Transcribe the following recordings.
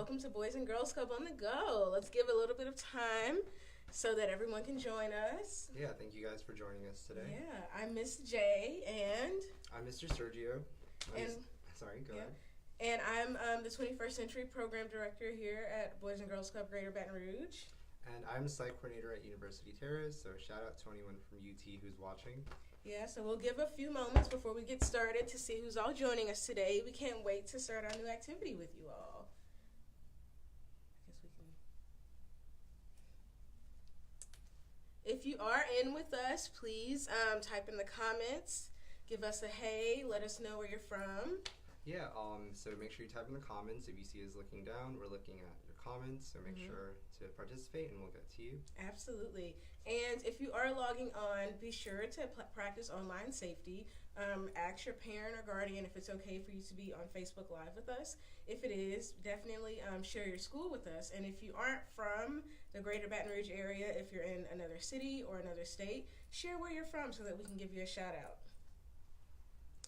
welcome to Boys and Girls Club on the Go. Let's give a little bit of time so that everyone can join us. Yeah, thank you guys for joining us today. Yeah, I'm Miss J, and I'm Mr. Sergio. And Sorry, go ahead. And I'm the 21st Century Program Director here at Boys and Girls Club Greater Baton Rouge. And I'm the site coordinator at University Terrace, so shout out to anyone from UT who's watching. Yeah, so we'll give a few moments before we get started to see who's all joining us today. We can't wait to start our new activity with you all. I guess we can. If you are in with us, please type in the comments, give us a hey, let us know where you're from. Yeah, so make sure you type in the comments. If you see us looking down, we're looking at your comments, so make sure to participate and we'll get to you. Absolutely. And if you are logging on, be sure to practice online safety. Ask your parent or guardian if it's okay for you to be on Facebook Live with us. If it is, definitely share your school with us. And if you aren't from the Greater Baton Rouge area, if you're in another city or another state, share where you're from so that we can give you a shout out.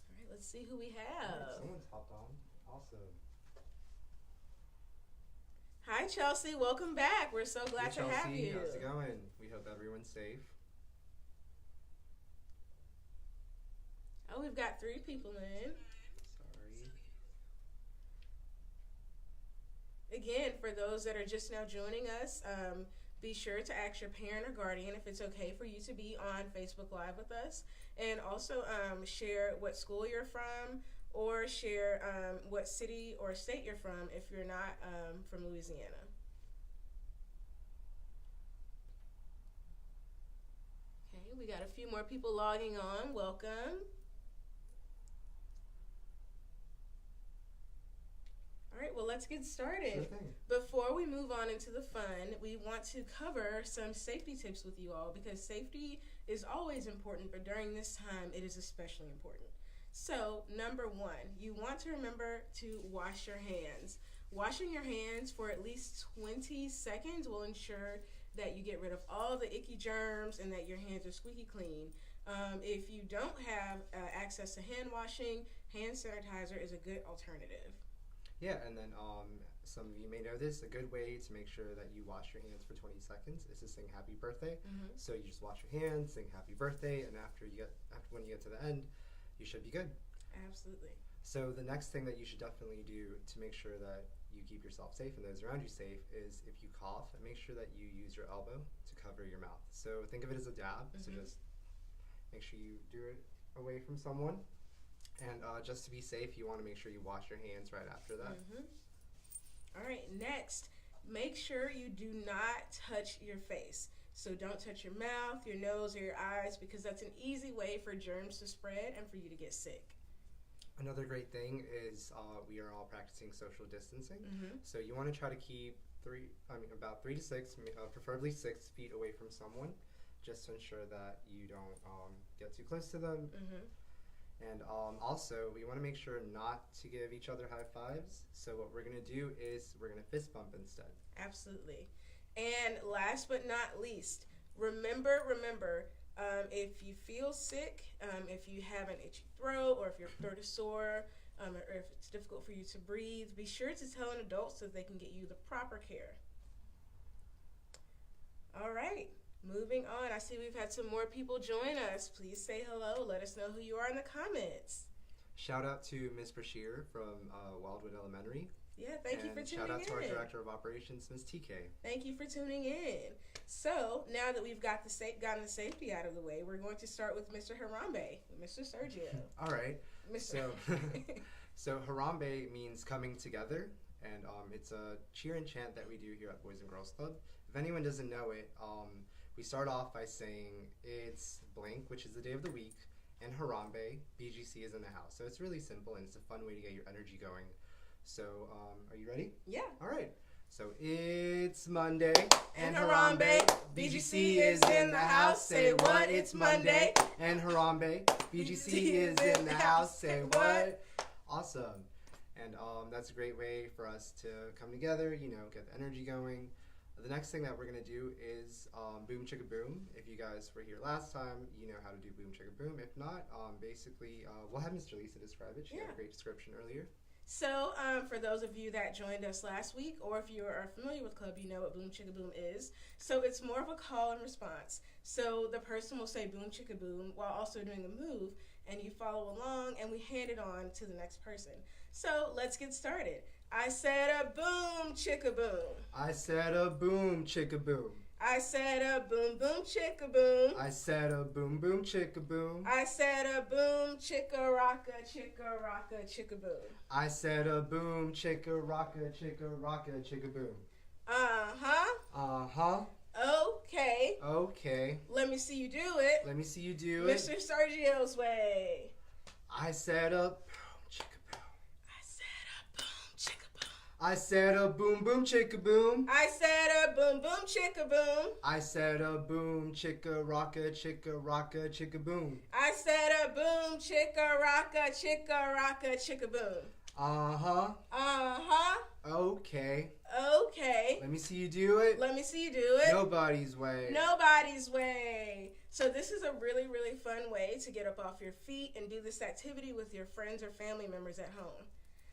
All right, let's see who we have. Someone's hopped on. Awesome. Hi, Chelsea. Welcome back. We're so glad to have you. How's it going? We hope everyone's safe. Oh, we've got 3 people in. Sorry. Again, for those that are just now joining us, be sure to ask your parent or guardian if it's okay for you to be on Facebook Live with us. And also share what school you're from, or share what city or state you're from if you're not from Louisiana. Okay, we got a few more people logging on. Welcome. All right, well, let's get started. Sure thing. Before we move on into the fun, we want to cover some safety tips with you all, because safety is always important, but during this time, it is especially important. So, number 1, you want to remember to wash your hands. Washing your hands for at least 20 seconds will ensure that you get rid of all the icky germs and that your hands are squeaky clean. If you don't have access to hand washing, hand sanitizer is a good alternative. Yeah, and then some of you may know this, a good way to make sure that you wash your hands for 20 seconds is to sing happy birthday. So you just wash your hands, sing happy birthday, and when you get to the end, you should be good. Absolutely. So the next thing that you should definitely do to make sure that you keep yourself safe and those around you safe is if you cough, make sure that you use your elbow to cover your mouth. So think of it as a dab, so just make sure you do it away from someone. And just to be safe, you want to make sure you wash your hands right after that. All right, next, make sure you do not touch your face. So don't touch your mouth, your nose, or your eyes, because that's an easy way for germs to spread and for you to get sick. Another great thing is we are all practicing social distancing. So you want to try to keep about 3 to 6, preferably 6 feet away from someone, just to ensure that you don't get too close to them. And also, we want to make sure not to give each other high fives. So what we're going to do is we're going to fist bump instead. Absolutely. And last but not least, remember, if you feel sick, if you have an itchy throat, or if your throat is sore, or if it's difficult for you to breathe, be sure to tell an adult so they can get you the proper care. All right. Moving on, I see we've had some more people join us. Please say hello. Let us know who you are in the comments. Shout out to Ms. Brashear from Wildwood Elementary. Yeah, thank you for tuning in. Shout out to our Director of Operations, Ms. TK. Thank you for tuning in. So, now that we've gotten the safety out of the way, we're going to start with Mr. Harambe, Mr. Sergio. All right. Mr. So Harambe means coming together, and it's a cheer and chant that we do here at Boys and Girls Club. If anyone doesn't know it, we start off by saying it's blank, which is the day of the week, and Harambe, BGC is in the house. So it's really simple, and it's a fun way to get your energy going. So, are you ready? Yeah. All right. So it's Monday, and Harambe, BGC is in the house. Say what? It's Monday. And Harambe, BGC is in the house. Say what? Awesome. And that's a great way for us to come together, get the energy going. The next thing that we're going to do is Boom Chicka Boom. If you guys were here last time, you know how to do Boom Chicka Boom. If not, basically, we'll have Mr. Lisa describe it. She had a great description earlier. So, for those of you that joined us last week, or if you are familiar with Club, you know what Boom Chicka Boom is. So, it's more of a call and response. So, the person will say Boom Chicka Boom while also doing a move, and you follow along, and we hand it on to the next person. So, let's get started. I said a boom chicka boom. I said a boom chicka boom. I said a boom boom chicka boom. I said a boom boom chicka boom. I said a boom chicka rocka chicka boom. I said a boom chicka rocka chicka boom. Uh-huh. Uh-huh. Okay. Okay. Let me see you do it. Let me see you do it. Mr. Sergio's way. I said a I said a boom chicka boom. I said a boom boom chicka boom. I said a boom boom chicka boom. I said a boom chicka rocka chicka boom. I said a boom chicka rocka chicka boom. Uh-huh. Uh-huh. Okay. Okay. Let me see you do it. Let me see you do it. Nobody's way. Nobody's way. So this is a really, really fun way to get up off your feet and do this activity with your friends or family members at home.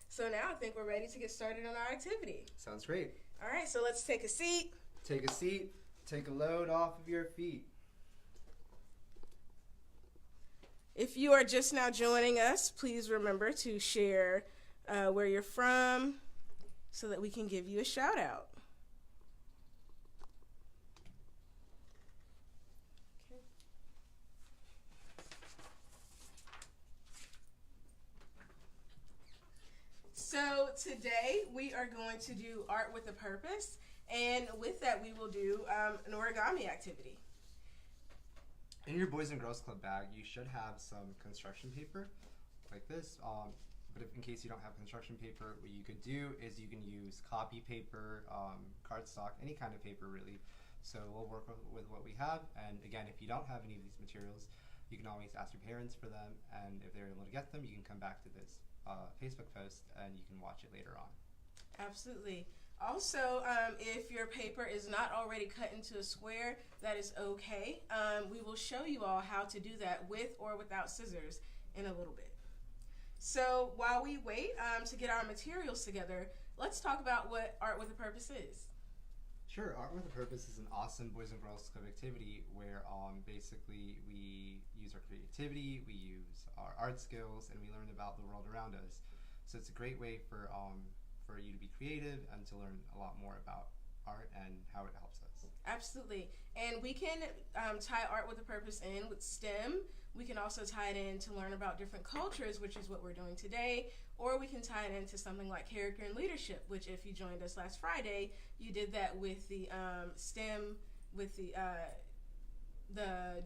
So now I think we're ready to get started on our activity. Sounds great. All right, so let's take a seat. Take a seat. Take a load off of your feet. If you are just now joining us, please remember to share where you're from so that we can give you a shout out. Okay. So today we are going to do art with a purpose, and with that we will do an origami activity. In your Boys and Girls Club bag, you should have some construction paper like this. But in case you don't have construction paper, what you could do is you can use copy paper, cardstock, any kind of paper really. So we'll work with what we have. And again, if you don't have any of these materials, you can always ask your parents for them. And if they're able to get them, you can come back to this Facebook post and you can watch it later on. Absolutely. Also, if your paper is not already cut into a square, that is okay. We will show you all how to do that with or without scissors in a little bit. So while we wait to get our materials together, let's talk about what Art with a Purpose is. Sure. Art with a Purpose is an awesome Boys and Girls Club activity where basically we use our creativity, we use our art skills, and we learn about the world around us. So it's a great way for you to be creative and to learn a lot more about art and how it helps us. Absolutely. And we can tie Art with a Purpose in with STEM. We can also tie it in to learn about different cultures, which is what we're doing today. Or we can tie it into something like character and leadership, which if you joined us last Friday, you did that with the STEM, with the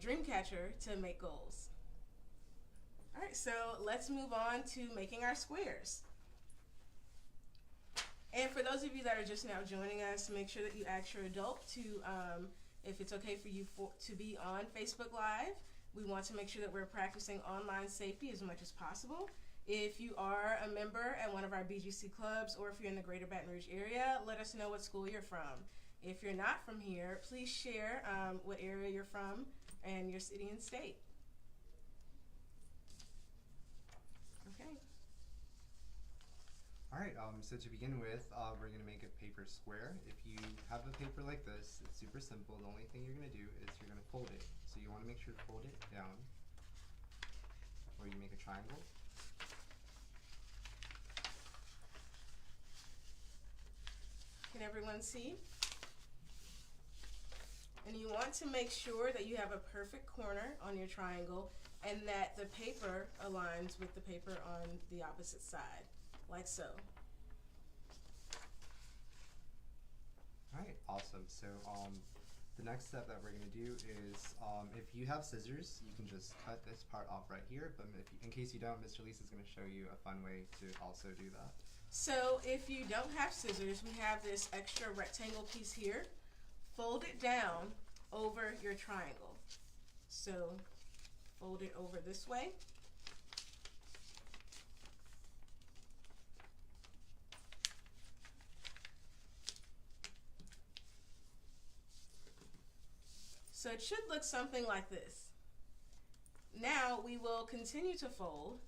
Dreamcatcher to make goals. All right, so let's move on to making our squares. And for those of you that are just now joining us, make sure that you ask your adult to, if it's okay for you to be on Facebook Live. We want to make sure that we're practicing online safety as much as possible. If you are a member at one of our BGC clubs, or if you're in the greater Baton Rouge area, let us know what school you're from. If you're not from here, please share what area you're from and your city and state. Okay. All right, so to begin with, we're going to make a paper square. If you have a paper like this, it's super simple. The only thing you're going to do is you're going to fold it. So you want to make sure to fold it down, or you make a triangle. Can everyone see? And you want to make sure that you have a perfect corner on your triangle and that the paper aligns with the paper on the opposite side, like so. All right, awesome. So the next step that we're going to do is if you have scissors, you can just cut this part off right here. But in case you don't, Mr. Lisa's going to show you a fun way to also do that. So if you don't have scissors, we have this extra rectangle piece here. Fold it down over your triangle. So fold it over this way. So it should look something like this. Now we will continue to fold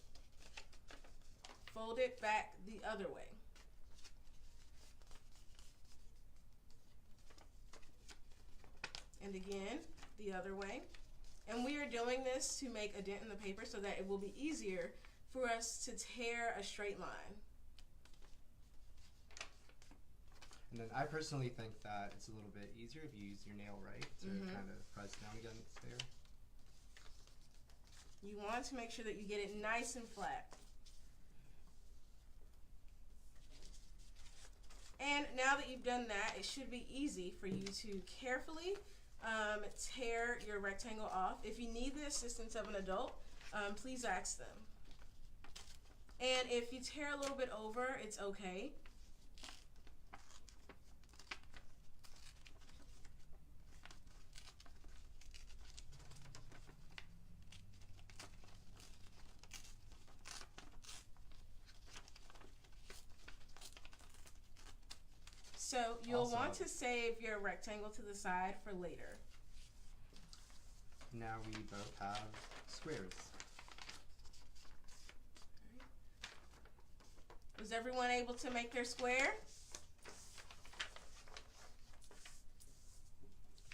fold it back the other way. And again, the other way. And we are doing this to make a dent in the paper so that it will be easier for us to tear a straight line. And then I personally think that it's a little bit easier if you use your nail right to kind of press down against there. You want to make sure that you get it nice and flat. And now that you've done that, it should be easy for you to carefully tear your rectangle off. If you need the assistance of an adult, please ask them. And if you tear a little bit over, it's okay. So you'll want to save your rectangle to the side for later. Now we both have squares. Was everyone able to make their square?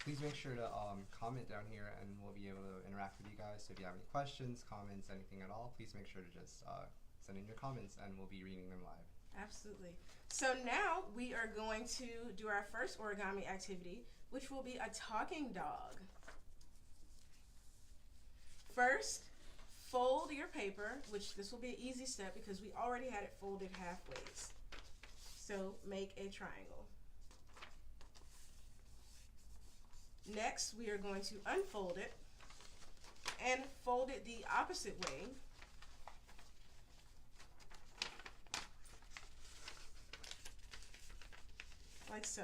Please make sure to comment down here and we'll be able to interact with you guys. So if you have any questions, comments, anything at all, please make sure to just send in your comments and we'll be reading them live. Absolutely. So now we are going to do our first origami activity, which will be a talking dog. First, fold your paper, which this will be an easy step because we already had it folded halfway. So make a triangle. Next, we are going to unfold it and fold it the opposite way. Like so.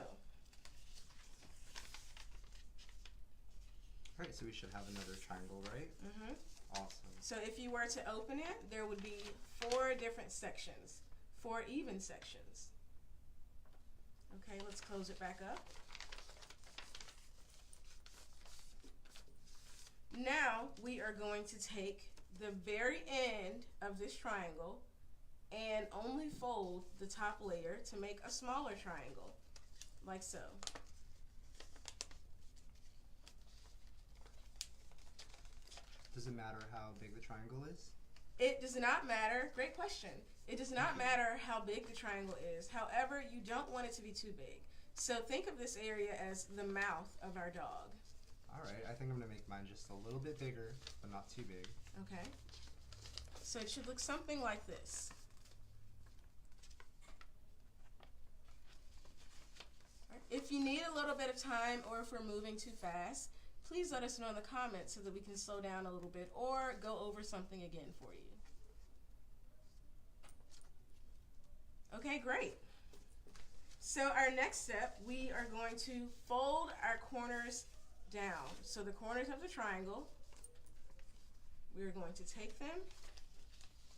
Alright, so we should have another triangle, right? Mm-hmm. Awesome. So if you were to open it, there would be 4 different sections, 4 even sections. Okay, let's close it back up. Now we are going to take the very end of this triangle and only fold the top layer to make a smaller triangle, like so. Does it matter how big the triangle is? It does not matter. Great question. It does not matter how big the triangle is. However, you don't want it to be too big. So think of this area as the mouth of our dog. Alright, I think I'm going to make mine just a little bit bigger, but not too big. Okay. So it should look something like this. If you need a little bit of time or if we're moving too fast, please let us know in the comments so that we can slow down a little bit or go over something again for you. Okay, great. So our next step, we are going to fold our corners down. So the corners of the triangle, we're going to take them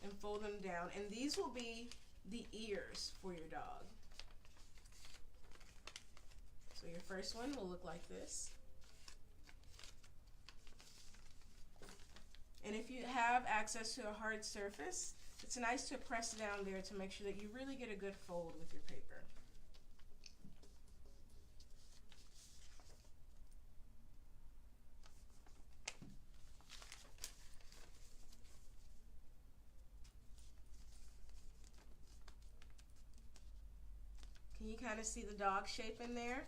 and fold them down. And these will be the ears for your dog. So your first one will look like this. And if you have access to a hard surface, it's nice to press down there to make sure that you really get a good fold with your paper. Can you kind of see the dog shape in there?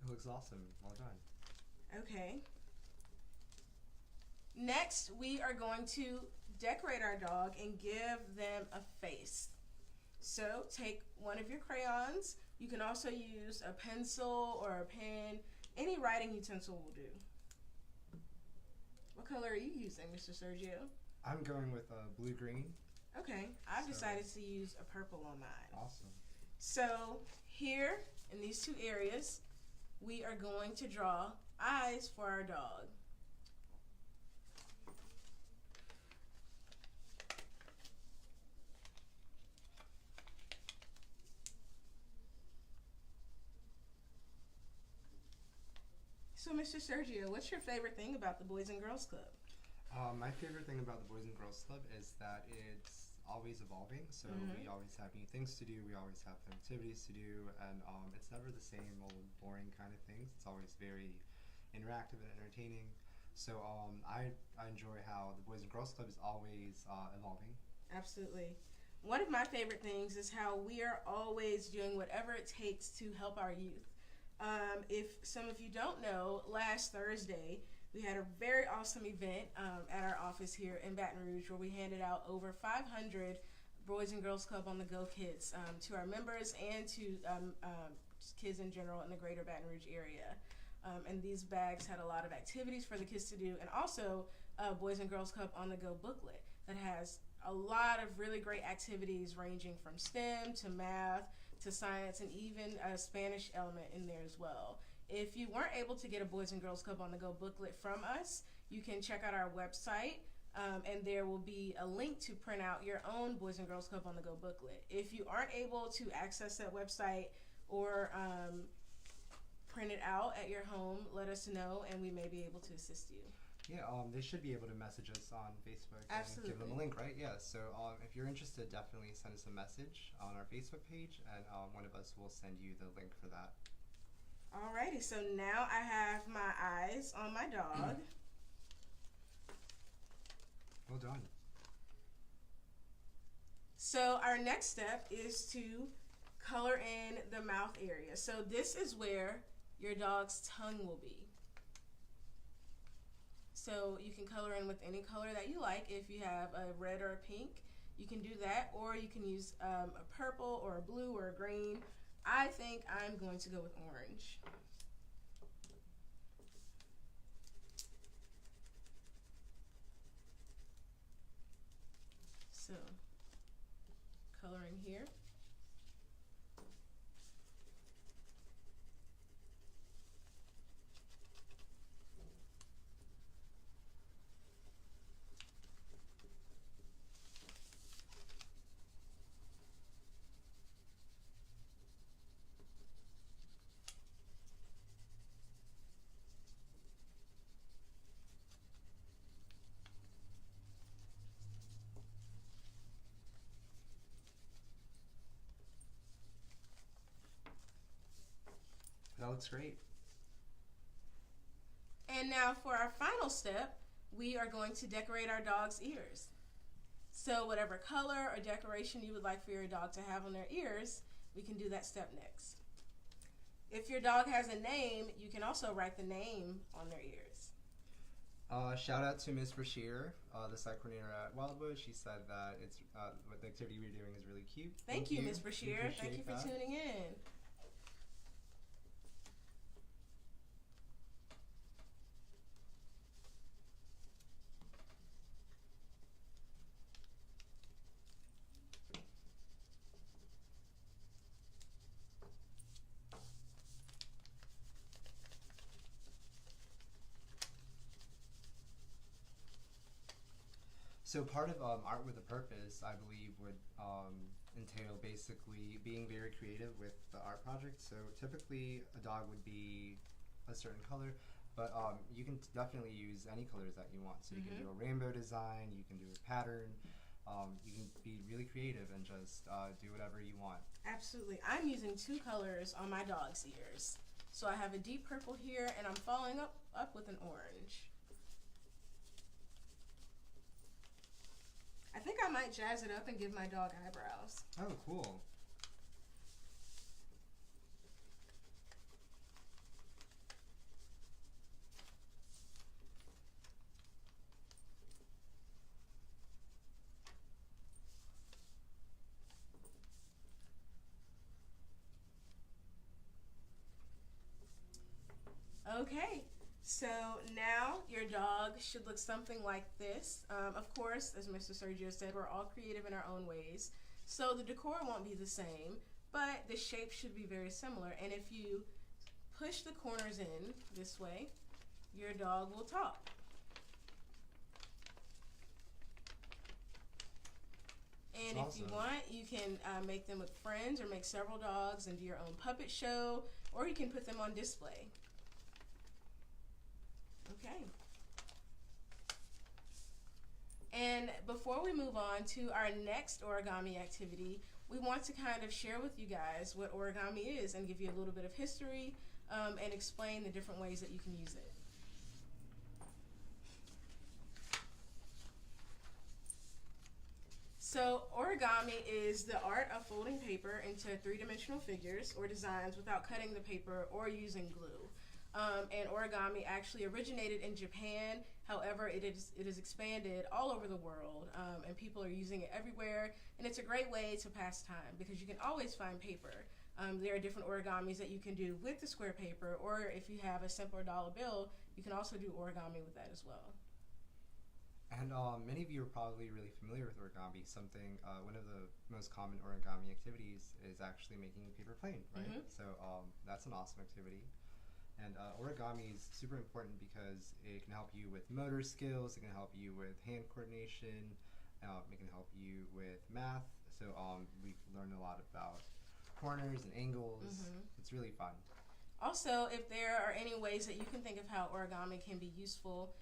It looks awesome. Well done. Okay. Next, we are going to decorate our dog and give them a face. So take one of your crayons. You can also use a pencil or a pen. Any writing utensil will do. What color are you using, Mr. Sergio? I'm going with blue-green. Okay, I've decided to use a purple on mine. Awesome. So here, in these 2 areas, we are going to draw eyes for our dog. So, Mr. Sergio, what's your favorite thing about the Boys and Girls Club? My favorite thing about the Boys and Girls Club is that it's always evolving. So we always have new things to do. We always have fun activities to do, and it's never the same old boring kind of things. It's always very interactive and entertaining. So I enjoy how the Boys and Girls Club is always evolving. Absolutely. One of my favorite things is how we are always doing whatever it takes to help our youth. If some of you don't know, last Thursday we had a very awesome event at our office here in Baton Rouge where we handed out over 500 Boys and Girls Club on the Go kits to our members and to just kids in general in the greater Baton Rouge area. And these bags had a lot of activities for the kids to do, and also Boys and Girls Club on the Go booklet that has a lot of really great activities ranging from STEM to math to science, and even a Spanish element in there as well. If you weren't able to get a Boys and Girls Club on the Go booklet from us, you can check out our website, and there will be a link to print out your own Boys and Girls Club on the Go booklet. If you aren't able to access that website or print it out at your home, let us know, and we may be able to assist you. Yeah, they should be able to message us on Facebook. Absolutely. And give them a link, right? Yeah, so if you're interested, definitely send us a message on our Facebook page, and one of us will send you the link for that. Alrighty, so now I have my eyes on my dog. Well done. So our next step is to color in the mouth area. So this is where your dog's tongue will be. So you can color in with any color that you like. If you have a red or a pink, you can do that, or you can use a purple or a blue or a green. I think I'm going to go with orange. So, coloring here. That looks great. And now for our final step, we are going to decorate our dog's ears. So whatever color or decoration you would like for your dog to have on their ears, we can do that step next. If your dog has a name, you can also write the name on their ears. Shout out to Ms. Brashear, the site coordinator at Wildwood. She said that it's what the activity we're doing is really cute. Thank you, Ms. Brashear. Thank you for tuning in. So part of art with a purpose, I believe, would entail basically being very creative with the art project. So typically a dog would be a certain color, but you can definitely use any colors that you want. So you can do a rainbow design, you can do a pattern, you can be really creative and just do whatever you want. Absolutely. I'm using two colors on my dog's ears. So I have a deep purple here, and I'm following up with an orange. I think I might jazz it up and give my dog eyebrows. Oh, cool. Okay. So now your dog should look something like this. Of course, as Mr. Sergio said, we're all creative in our own ways. So the decor won't be the same, but the shape should be very similar. And if you push the corners in this way, your dog will talk. And That's if you awesome. want, you can make them with friends or make several dogs and do your own puppet show, or you can put them on display. Okay. And before we move on to our next origami activity, we want to kind of share with you guys what origami is and give you a little bit of history and explain the different ways that you can use it. So origami is the art of folding paper into three-dimensional figures or designs without cutting the paper or using glue. And origami actually originated in Japan. However, it is expanded all over the world, and people are using it everywhere. And it's a great way to pass time because you can always find paper. There are different origamis that you can do with the square paper, or if you have a simpler dollar bill, you can also do origami with that as well. And many of you are probably really familiar with origami. One of the most common origami activities is actually making a paper plane, right? Mm-hmm. So that's an awesome activity. And origami is super important because it can help you with motor skills, it can help you with hand coordination, it can help you with math. So we've learned a lot about corners and angles. Mm-hmm. It's really fun. Also, if there are any ways that you can think of how origami can be useful,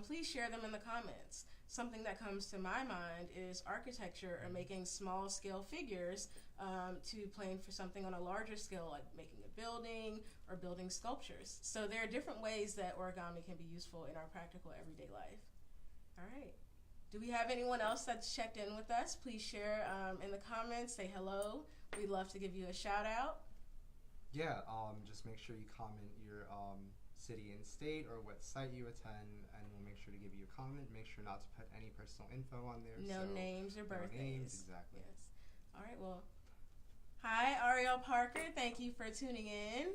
please share them in the comments. Something that comes to my mind is architecture or making small scale figures to plan for something on a larger scale, like making a building or building sculptures. So there are different ways that origami can be useful in our practical everyday life. All right. Do we have anyone else that's checked in with us? Please share in the comments, say hello. We'd love to give you a shout out. Yeah, just make sure you comment your city and state or what site you attend, and we'll make sure to give you a comment. Make sure not to put any personal info on there. No names or birthdays. No names, exactly. Yes. All right, well, hi, Ariel Parker. Thank you for tuning in.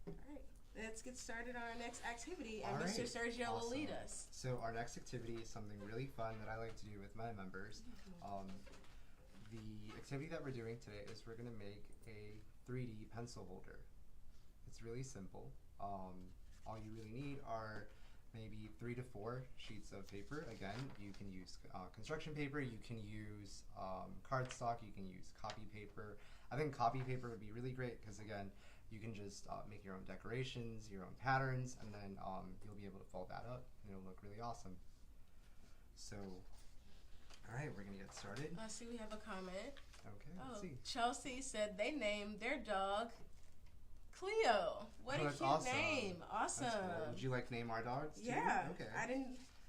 All right, let's get started on our next activity, and Mr. Sergio will lead us. So our next activity is something really fun that I like to do with my members. The activity that we're doing today is we're going to make a 3D pencil holder. It's really simple. All you really need are maybe 3 to 4 sheets of paper. Again, you can use construction paper, you can use cardstock, you can use copy paper. I think copy paper would be really great because, again, you can just make your own decorations, your own patterns, and then you'll be able to fold that up and it'll look really awesome. So, all right, we're going to get started. I see we have a comment. Okay, let's see. Chelsea said they named their dog Cleo. What a cute awesome. Name. Awesome. Cool. Would you like to name our dogs too? Yeah. Okay.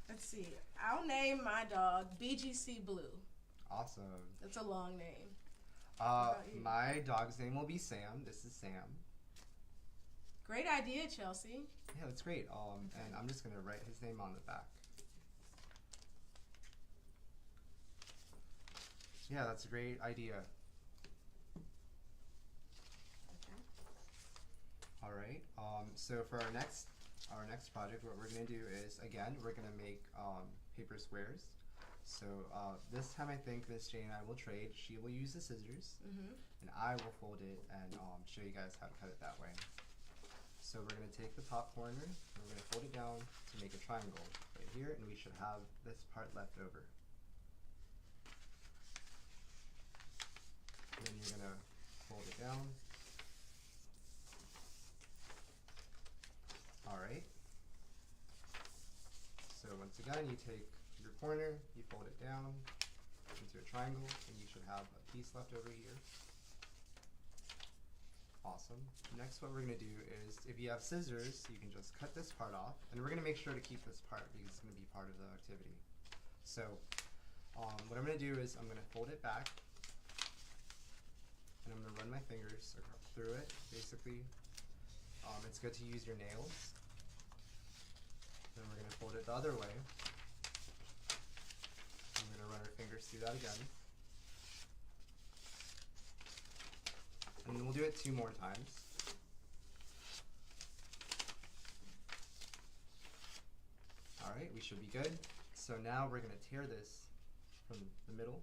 Let's see. I'll name my dog BGC Blue. Awesome. That's a long name. My dog's name will be Sam. This is Sam. Great idea, Chelsea. Yeah, that's great. And I'm just going to write his name on the back. Yeah, that's a great idea. All right. So for our next project, what we're going to do is, again, we're going to make paper squares. So this time I think Miss Jane and I will trade. She will use the scissors, and I will fold it and show you guys how to cut it that way. So we're going to take the top corner, and we're going to fold it down to make a triangle right here, and we should have this part left over. And then you're going to fold it down. Alright. So once again, you take your corner, you fold it down into a triangle, and you should have a piece left over here. Awesome. Next, what we're going to do is, if you have scissors, you can just cut this part off, and we're going to make sure to keep this part because it's going to be part of the activity. So what I'm going to do is I'm going to fold it back, and I'm going to run my fingers through it. Basically, it's good to use your nails. Then we're going to fold it the other way. I'm going to run our fingers through that again. And then we'll do it 2 more times. Alright, we should be good. So now we're going to tear this from the middle.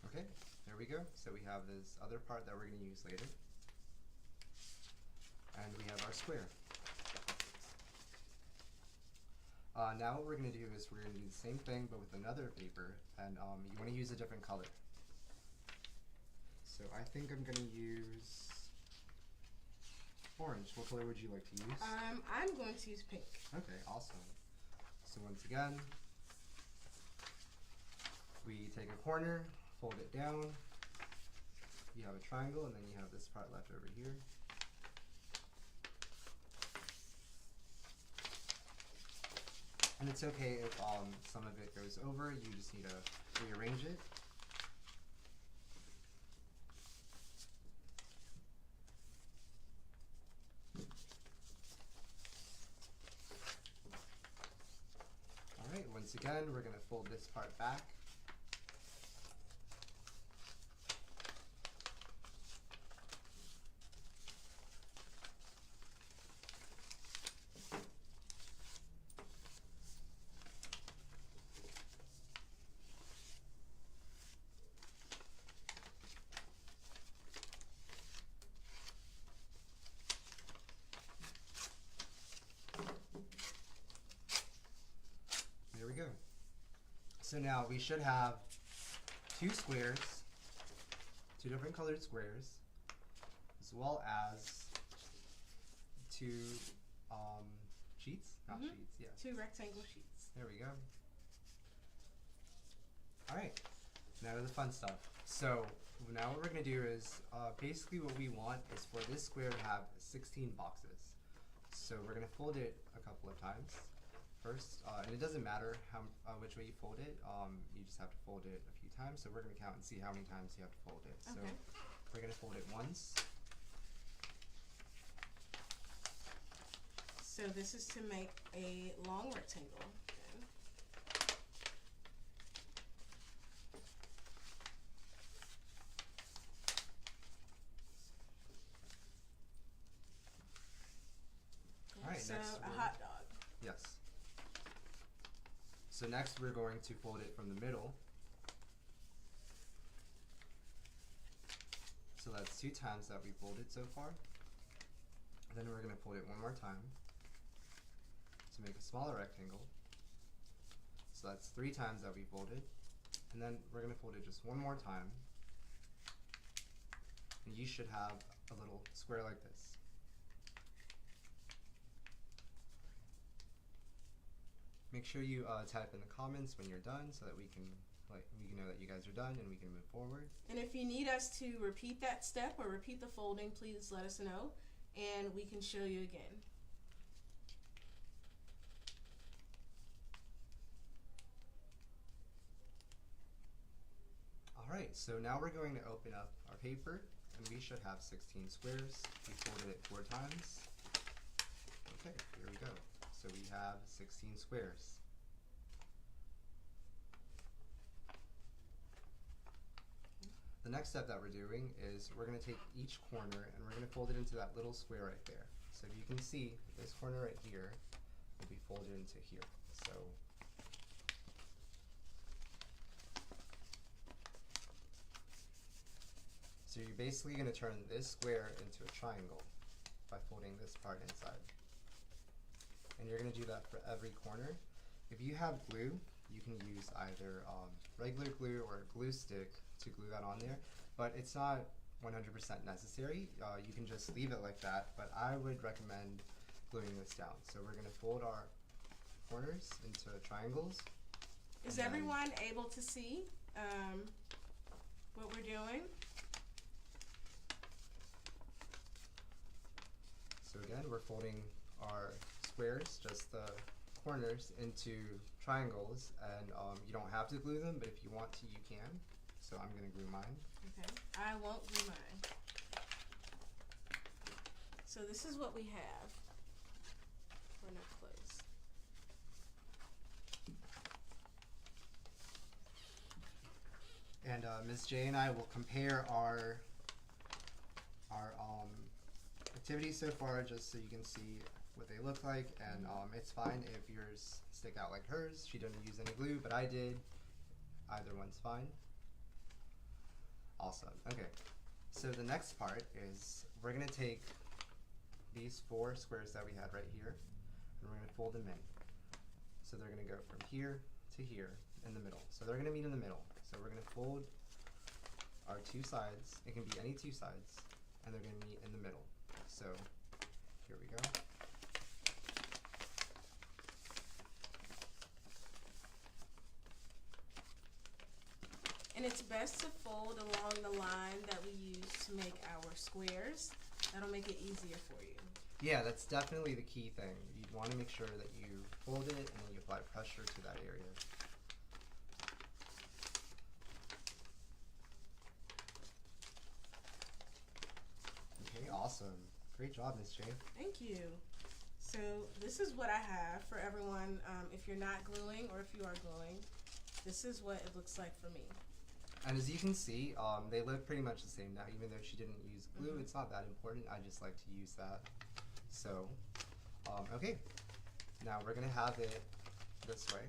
Okay, there we go. So we have this other part that we're going to use later. And we have our square. Now what we're going to do is we're going to do the same thing but with another paper, and you want to use a different color. So I think I'm going to use Orange. What color would you like to use? I'm going to use pink. Okay, awesome. So once again, we take a corner, fold it down. You have a triangle, and then you have this part left over here. And it's okay if some of it goes over. You just need to rearrange it. Alright, once again, we're going to fold this part back. There we go. So now we should have two squares, two different colored squares, as well as two sheets, not sheets, yeah. Two rectangle sheets. There we go. All right, now to the fun stuff. So now what we're gonna do is, basically what we want is for this square to have 16 boxes. So we're gonna fold it a couple of times first, and it doesn't matter which way you fold it, you just have to fold it a few times. So we're gonna count and see how many times you have to fold it. Okay. So we're gonna fold it once. So this is to make a long rectangle. Okay. All right, so next a hot dog. Yes. So next we're going to fold it from the middle. So that's 2 times that we folded so far. Then we're going to fold it one more time to make a smaller rectangle. So that's 3 times that we folded. And then we're going to fold it just one more time. And you should have a little square like this. Make sure you type in the comments when you're done so that we can know that you guys are done and we can move forward. And if you need us to repeat that step or repeat the folding, please let us know and we can show you again. Alright, so now we're going to open up our paper and we should have 16 squares. We folded it 4 times. Okay, here we go. So we have 16 squares. The next step that we're doing is we're going to take each corner and we're going to fold it into that little square right there. So if you can see, this corner right here will be folded into here. So you're basically going to turn this square into a triangle by folding this part inside. And you're going to do that for every corner. If you have glue, you can use either regular glue or a glue stick to glue that on there, but it's not 100% necessary. You can just leave it like that, but I would recommend gluing this down. So we're going to fold our corners into triangles. Is everyone able to see what we're doing? So again, we're folding our squares, just the corners, into triangles, and you don't have to glue them, but if you want to, you can. So I'm going to glue mine. Okay, I won't glue mine. So this is what we have. We're not close. And Ms. J and I will compare our activities so far, just so you can see what they look like, and it's fine if yours stick out like hers. She didn't use any glue, but I did. Either one's fine. Awesome. Okay, so the next part is we're going to take these 4 squares that we had right here, and we're going to fold them in. So they're going to go from here to here in the middle. So they're going to meet in the middle. So we're going to fold our 2 sides. It can be any 2 sides, and they're going to meet in the middle. So Here we go. And it's best to fold along the line that we use to make our squares. That'll make it easier for you. Yeah, that's definitely the key thing. You want to make sure that you fold it and then you apply pressure to that area. Okay, awesome. Great job, Miss J. Thank you. So this is what I have for everyone. If you're not gluing or if you are gluing, this is what it looks like for me. And as you can see, they look pretty much the same now. Even though she didn't use glue, it's not that important. I just like to use that. So, okay. Now we're gonna have it this way.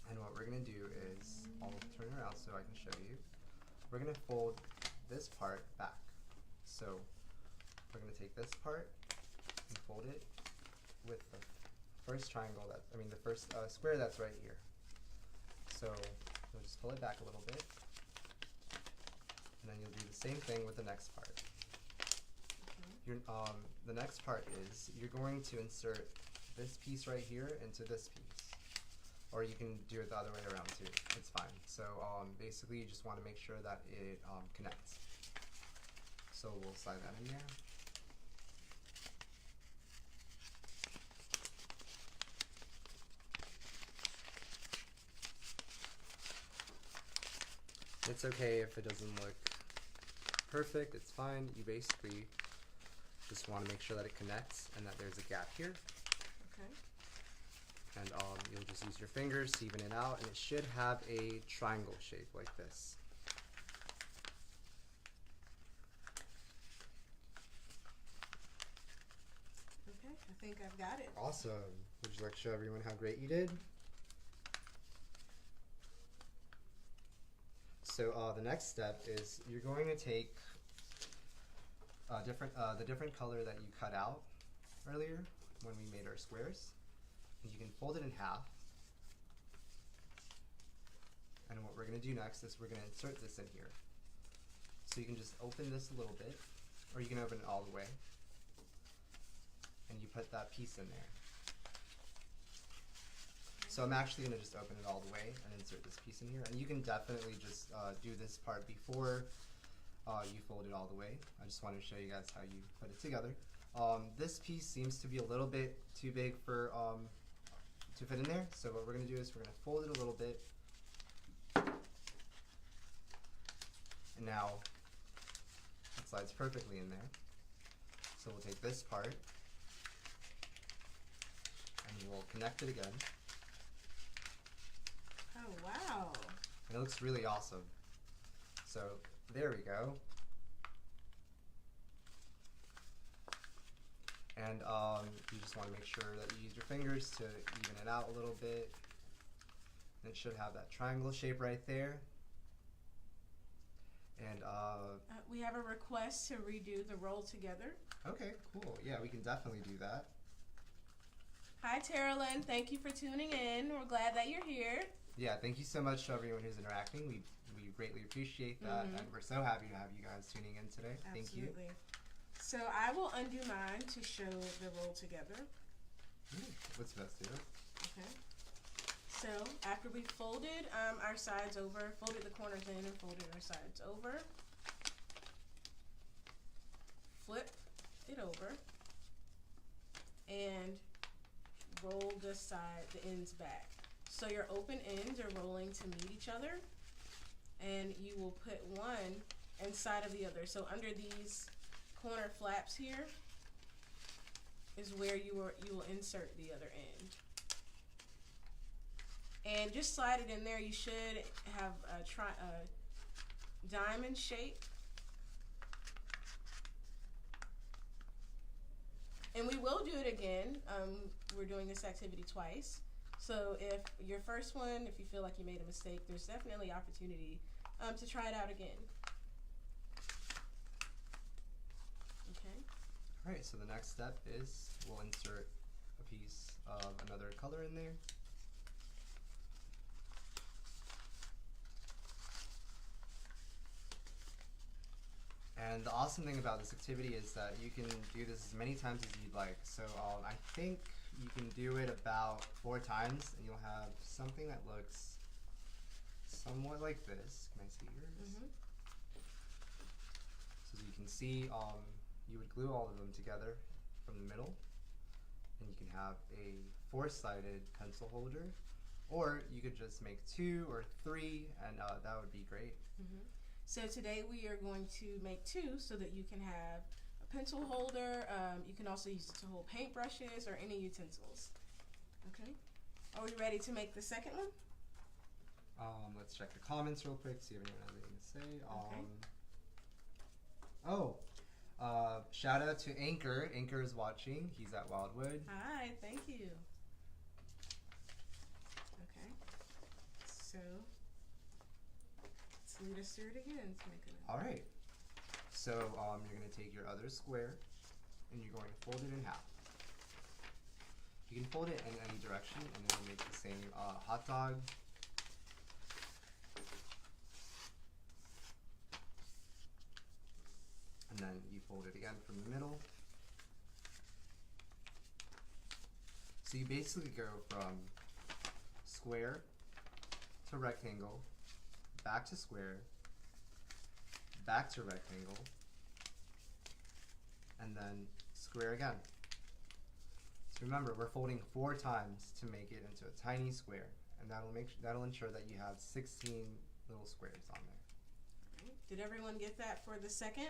And what we're gonna do is, I'll turn around so I can show you. We're gonna fold this part back. So we're gonna take this part and fold it with the first triangle the first square that's right here. So you'll just pull it back a little bit, and then you'll do the same thing with the next part. The next part is you're going to insert this piece right here into this piece, or you can do it the other way around too. It's fine. So basically, you just want to make sure that it connects. So we'll slide that in there. It's okay if it doesn't look perfect, it's fine. You basically just want to make sure that it connects and that there's a gap here. Okay. And you'll just use your fingers to even it out, and it should have a triangle shape like this. Okay, I think I've got it. Awesome. Would you like to show everyone how great you did? So the next step is you're going to take the different color that you cut out earlier when we made our squares, and you can fold it in half. And what we're going to do next is we're going to insert this in here. So you can just open this a little bit, or you can open it all the way, and you put that piece in there. So I'm actually going to just open it all the way and insert this piece in here. And you can definitely just do this part before you fold it all the way. I just wanted to show you guys how you put it together. This piece seems to be a little bit too big for to fit in there. So what we're going to do is we're going to fold it a little bit. And now it slides perfectly in there. So we'll take this part and we'll connect it again. Oh, wow. And it looks really awesome. So there we go. And you just want to make sure that you use your fingers to even it out a little bit. And it should have that triangle shape right there. And we have a request to redo the roll together. Okay, cool. Yeah, we can definitely do that. Hi, Tara Lynn. Thank you for tuning in. We're glad that you're here. Yeah, thank you so much to everyone who's interacting. We greatly appreciate that, and we're so happy to have you guys tuning in today. Thank you. Absolutely. So I will undo mine to show the roll together. Let's best do it. Okay. So after we folded our sides over, folded the corners in and folded our sides over, flip it over and roll the ends back. So your open ends are rolling to meet each other, and you will put one inside of the other. So under these corner flaps here is where you will insert the other end. And just slide it in there. You should have a diamond shape. And we will do it again. We're doing this activity twice. So if your first one, if you feel like you made a mistake, there's definitely opportunity to try it out again. Okay. All right, so the next step is we'll insert a piece of another color in there. And the awesome thing about this activity is that you can do this as many times as you'd like. So I think you can do it about 4 times, and you'll have something that looks somewhat like this. Can I see yours? Mm-hmm. So as you can see, you would glue all of them together from the middle, and you can have a 4-sided pencil holder, or you could just make 2 or 3, and that would be great. Mm-hmm. So today we are going to make 2 so that you can have a pencil holder. You can also use it to hold paintbrushes or any utensils. Okay. Are we ready to make the second one? Let's check the comments real quick, see if anyone has anything to say. Okay. Shout out to Anchor. Anchor is watching. He's at Wildwood. Hi, thank you. Okay. So let's lead us through it again to make it. All right. So you're going to take your other square and you're going to fold it in half. You can fold it in any direction and then make the same hot dog. And then you fold it again from the middle. So you basically go from square to rectangle, back to square, back to rectangle, and then square again. So remember, we're folding 4 times to make it into a tiny square, and that'll ensure that you have 16 little squares on there. All right. Did everyone get that for the second?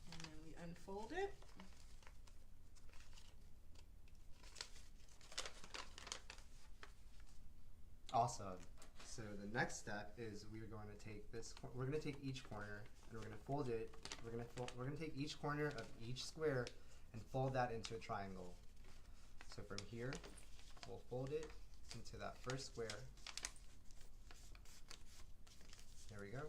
And then we unfold it. Awesome. So the next step is we're going to take each corner and we're going to fold it. We're going to take each corner of each square and fold that into a triangle. So from here, we'll fold it into that first square. There we go.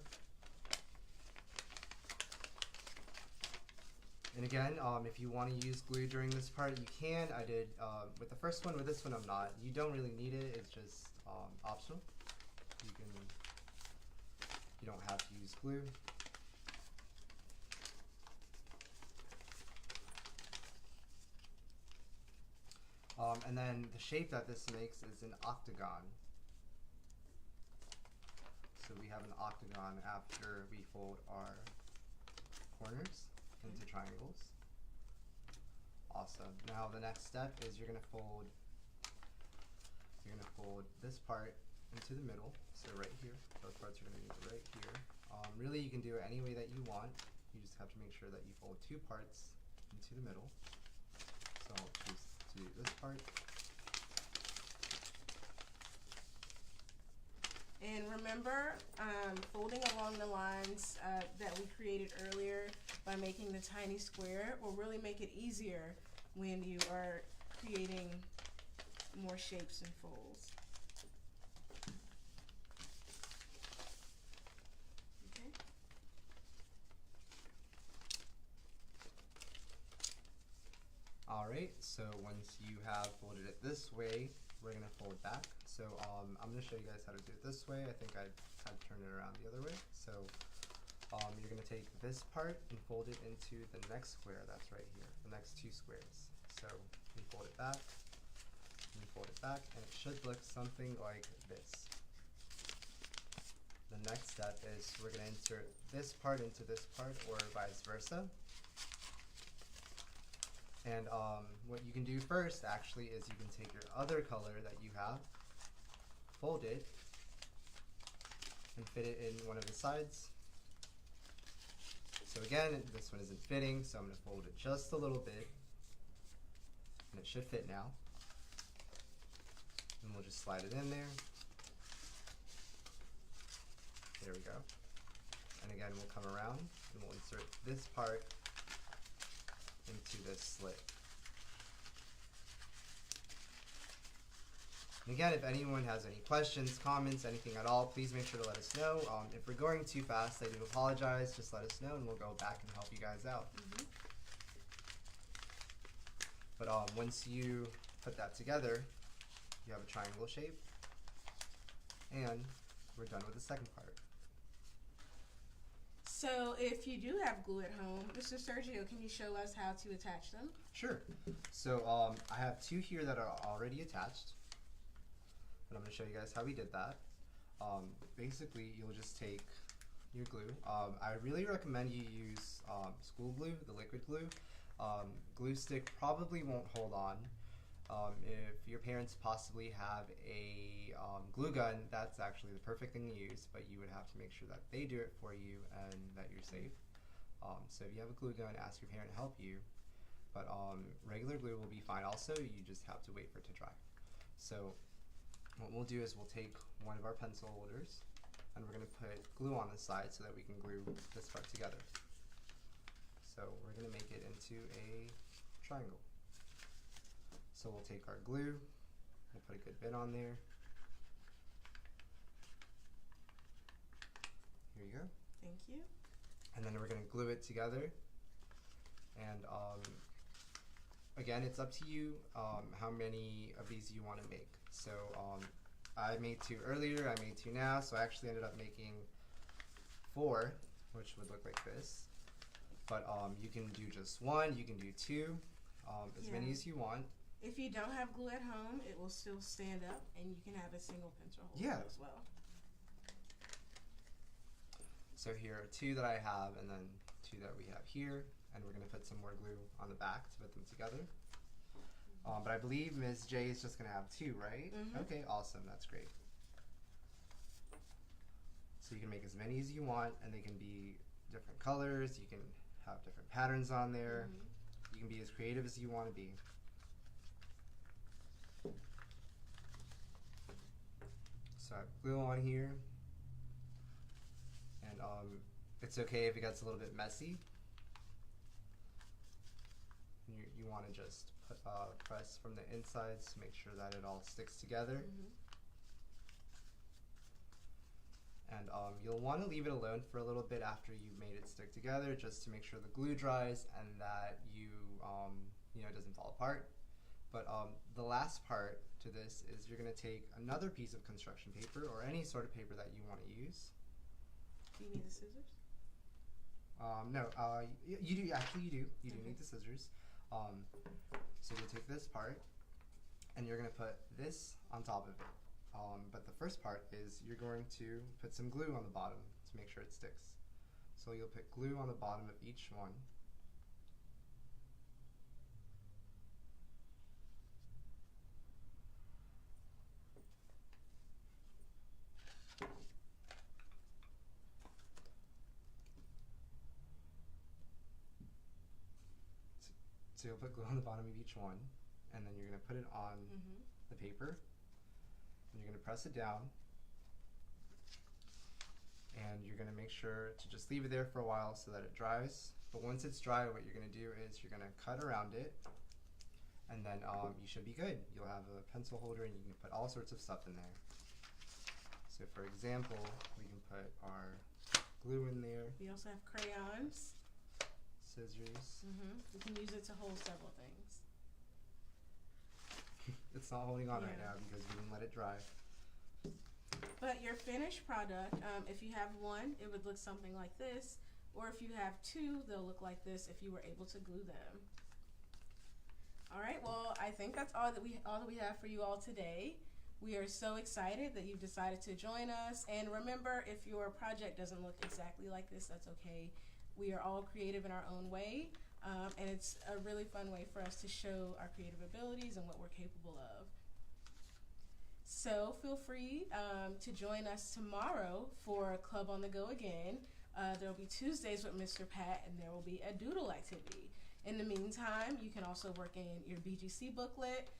And again, if you want to use glue during this part, you can. I did with the first one. With this one, I'm not. You don't really need it. It's just optional. You don't have to use glue. And then the shape that this makes is an octagon. So we have an octagon after we fold our corners into triangles. Awesome. Now the next step is you're gonna fold this part into the middle. So right here, both parts are gonna be right here. Really, you can do it any way that you want. You just have to make sure that you fold 2 parts into the middle. So I'll choose to do this part. And remember, folding along the lines that we created earlier by making the tiny square will really make it easier when you are creating more shapes and folds. Okay. All right, so once you have folded it this way, we're gonna fold back. So I'm gonna show you guys how to do it this way. I think I had to turn it around the other way. So you're gonna take this part and fold it into the next square that's right here, the next 2 squares. So we fold it back, and we fold it back, and it should look something like this. The next step is we're gonna insert this part into this part, or vice versa. And what you can do first actually is you can take your other color that you have, fold it, and fit it in one of the sides. So again, this one isn't fitting, so I'm going to fold it just a little bit, and it should fit now. And we'll just slide it in there. There we go. And again, we'll come around and we'll insert this part into this slit. And again, if anyone has any questions, comments, anything at all, please make sure to let us know. If we're going too fast, I do apologize. Just let us know and we'll go back and help you guys out. Mm-hmm. But once you put that together, you have a triangle shape, and we're done with the second part. So if you do have glue at home, Mr. Sergio, can you show us how to attach them? Sure. So I have two here that are already attached, and I'm going to show you guys how we did that. Basically, you'll just take your glue. I really recommend you use school glue, the liquid glue. Glue stick probably won't hold on. If your parents possibly have a glue gun, that's actually the perfect thing to use, but you would have to make sure that they do it for you and that you're safe. So if you have a glue gun, ask your parent to help you. But regular glue will be fine also, you just have to wait for it to dry. So what we'll do is we'll take one of our pencil holders and we're going to put glue on the side so that we can glue this part together. So we're going to make it into a triangle. So we'll take our glue, we'll put a good bit on there. Here you go. Thank you. And then we're going to glue it together. And again, it's up to you how many of these you want to make. So I made 2 earlier, I made 2 now, so I actually ended up making 4, which would look like this. But you can do just 1, you can do 2, as many as you want. If you don't have glue at home, it will still stand up, and you can have a single pencil holder as well. So here are 2 that I have, and then 2 that we have here, and we're going to put some more glue on the back to put them together. But I believe Ms. J is just going to have 2, right? Mm-hmm. Okay, awesome, that's great. So you can make as many as you want, and they can be different colors, you can have different patterns on there, you can be as creative as you want to be. So I have glue on here, and it's okay if it gets a little bit messy. You want to just press from the insides to make sure that it all sticks together. And you'll want to leave it alone for a little bit after you've made it stick together, just to make sure the glue dries and that you know, it doesn't fall apart. But the last part to this is you're going to take another piece of construction paper or any sort of paper that you want to use. Do you need the scissors? No, you do. Actually, you do. You do need the scissors. So you'll take this part and you're going to put this on top of it. But the first part is you're going to put some glue on the bottom to make sure it sticks. So you'll put glue on the bottom of each one. So you'll put glue on the bottom of each one, and then you're going to put it on the paper, and you're going to press it down, and you're going to make sure to just leave it there for a while so that it dries. But once it's dry, what you're going to do is you're going to cut around it, and then you should be good. You'll have a pencil holder, and you can put all sorts of stuff in there. So for example, we can put our glue in there. We also have crayons. Scissors. You can use it to hold several things. It's not holding on right now because we didn't let it dry. But your finished product, if you have 1, it would look something like this, or if you have 2, they'll look like this if you were able to glue them. All right, well, I think that's all that we have for you all today. We are so excited that you've decided to join us. And remember, if your project doesn't look exactly like this, that's okay. We are all creative in our own way, and it's a really fun way for us to show our creative abilities and what we're capable of. So feel free to join us tomorrow for Club on the Go again. There will be Tuesdays with Mr. Pat, and there will be a doodle activity. In the meantime, you can also work in your BGC booklet,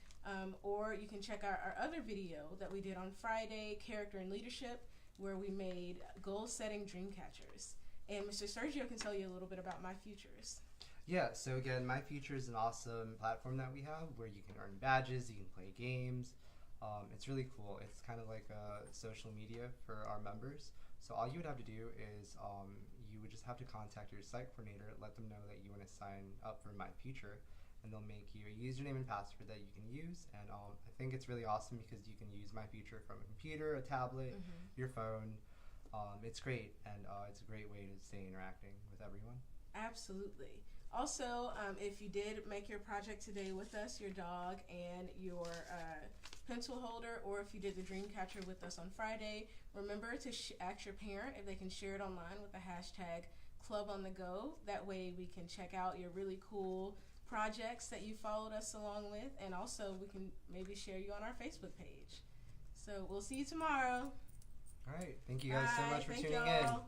or you can check out our other video that we did on Friday, Character and Leadership, where we made goal-setting dream catchers. And Mr. Sergio can tell you a little bit about My Futures. Yeah, so again, My Future is an awesome platform that we have where you can earn badges, you can play games. It's really cool. It's kind of like a social media for our members. So all you would have to do is you would just have to contact your site coordinator, let them know that you want to sign up for My Future, and they'll make you a username and password that you can use. And I think it's really awesome because you can use My Future from a computer, a tablet, your phone. It's great, and it's a great way to stay interacting with everyone. Absolutely. Also, if you did make your project today with us, your dog and your pencil holder, or if you did the dream catcher with us on Friday, remember to ask your parent if they can share it online with the hashtag #ClubOnTheGo. That way we can check out your really cool projects that you followed us along with, and also we can maybe share you on our Facebook page. So we'll see you tomorrow. All right. Thank you guys so much for Thank tuning y'all. in.